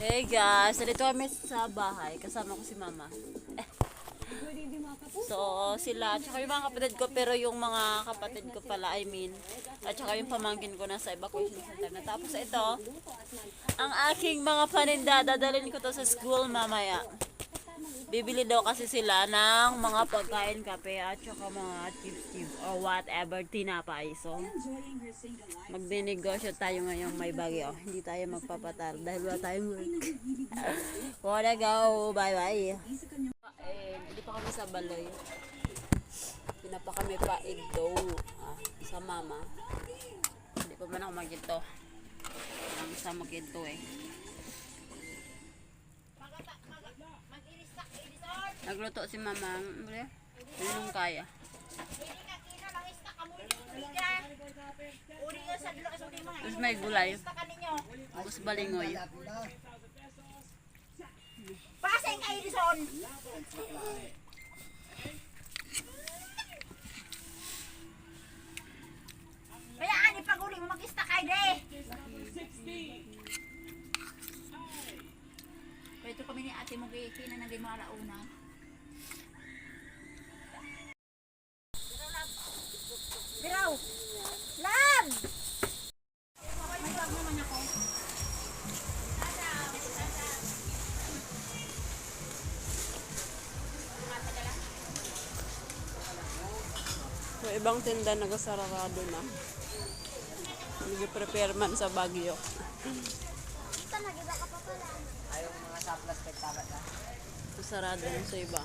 Hey guys, dito kami sa bahay. Kasama ko si mama. So, sila, tsaka yung mga kapatid ko, pero yung mga kapatid ko pala, at tsaka yung pamangkin ko nasa evacuation center na. Tapos ito, ang aking mga paninda, dadalhin ko to sa school mamaya. Bibili daw kasi sila ng mga pagkain, kape, at saka mga chips or whatever, tinapay. So, magdinegosyo tayo ngayong may bagyo. Hindi tayo magpapatar dahil wala tayong work. Wanna go, bye bye. Hindi pa kami sa Baloy. Pinapa kami pa daw sa mama. Hindi pa man ako magito. Ang isa magito eh. Nagluto si mama. Anong kaya? Tapos may gulay. Tapos balingoy. Paseng kayo dison. Kaya ani paguli mo mag-ista kay de. Ito kami ni ate mo kina na din mga launa. Biraw. Lab. May bag naman ako. So, ibang tinda nagasarado na. Nag-prepare man sa Bagyo. Ayaw mga saplas kay tabat na. Sarado na sa iba.